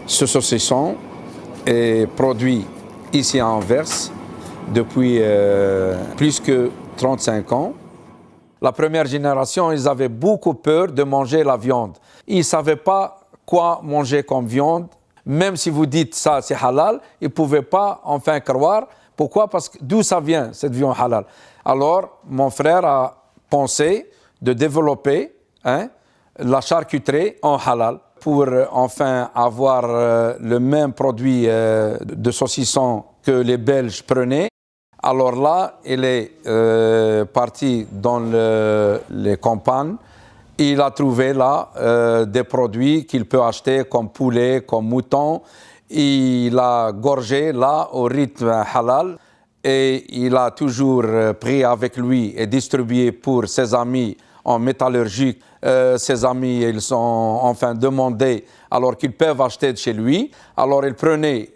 Ce saucisson est produit ici à Anvers depuis plus que 35 ans. La première génération, ils avaient beaucoup peur de manger la viande. Ils ne savaient pas quoi manger comme viande. Même si vous dites ça, c'est halal, ils ne pouvaient pas enfin croire. Pourquoi? Parce que d'où ça vient, cette viande halal? Alors, mon frère a pensé de développer la charcuterie en halal pour enfin avoir le même produit de saucisson que les Belges prenaient. Alors là, il est parti dans les campagnes. Il a trouvé là des produits qu'il peut acheter comme poulet, comme mouton. Il a gorgé là au rythme halal et il a toujours pris avec lui et distribué pour ses amis en métallurgie. Ses amis, ils sont enfin demandé alors qu'ils peuvent acheter de chez lui. Alors il prenait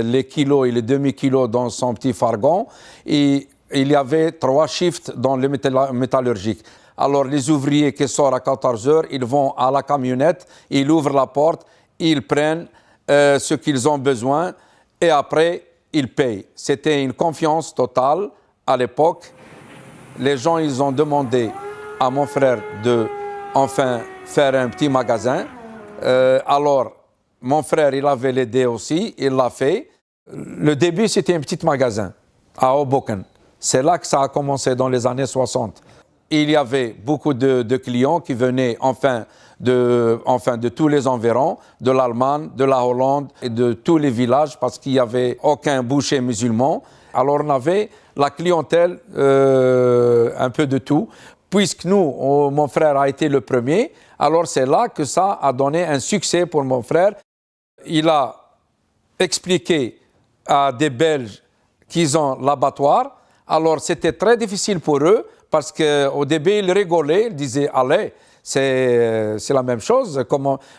les kilos et les demi-kilos dans son petit fargon et il y avait 3 shifts dans le métallurgique. Alors les ouvriers qui sortent à 14 heures, ils vont à la camionnette, ils ouvrent la porte, ils prennent ce qu'ils ont besoin et après ils payent. C'était une confiance totale à l'époque. Les gens, ils ont demandé à mon frère de enfin faire un petit magasin. Alors mon frère, il avait l'idée aussi, il l'a fait. Le début, c'était un petit magasin à Hoboken. C'est là que ça a commencé dans les années 60. Il y avait beaucoup de clients qui venaient enfin de tous les environs, de l'Allemagne, de la Hollande et de tous les villages parce qu'il n'y avait aucun boucher musulman. Alors on avait la clientèle un peu de tout. Puisque nous, mon frère a été le premier, alors c'est là que ça a donné un succès pour mon frère. Il a expliqué à des Belges qu'ils ont l'abattoir. Alors c'était très difficile pour eux parce qu'au début, ils rigolaient, ils disaient « Allez, c'est la même chose. »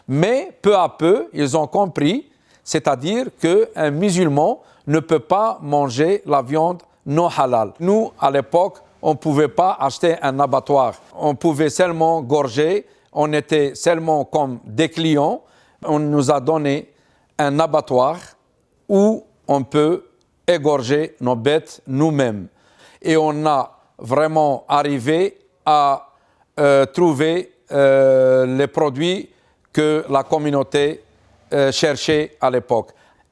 Mais peu à peu, ils ont compris, c'est-à-dire qu'un musulman ne peut pas manger la viande non halal. Nous, à l'époque, on ne pouvait pas acheter un abattoir. On pouvait seulement gorger. On était seulement comme des clients. On nous a donné un abattoir où on peut égorger nos bêtes nous-mêmes. Et on a vraiment arrivé à trouver les produits que la communauté cherchait à l'époque.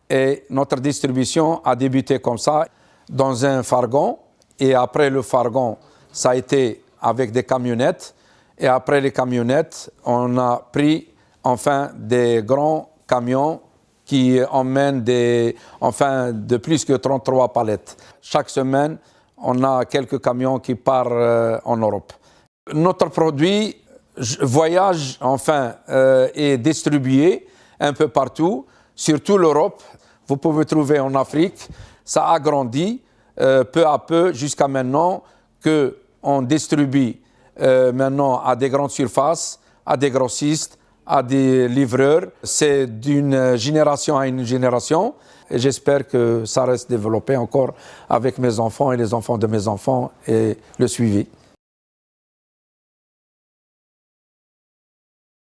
Et notre distribution a débuté comme ça, dans un fargon. Et après le fargon, ça a été avec des camionnettes. Et après les camionnettes, on a pris enfin des grands camions qui emmènent de plus que 33 palettes. Chaque semaine, on a quelques camions qui partent en Europe. Notre produit voyage est distribué un peu partout, surtout l'Europe. Vous pouvez trouver en Afrique. Ça a grandi peu à peu jusqu'à maintenant qu'on distribue maintenant à des grandes surfaces, à des grossistes, à des livreurs. C'est d'une génération à une génération et j'espère que ça reste développé encore avec mes enfants et les enfants de mes enfants et le suivi.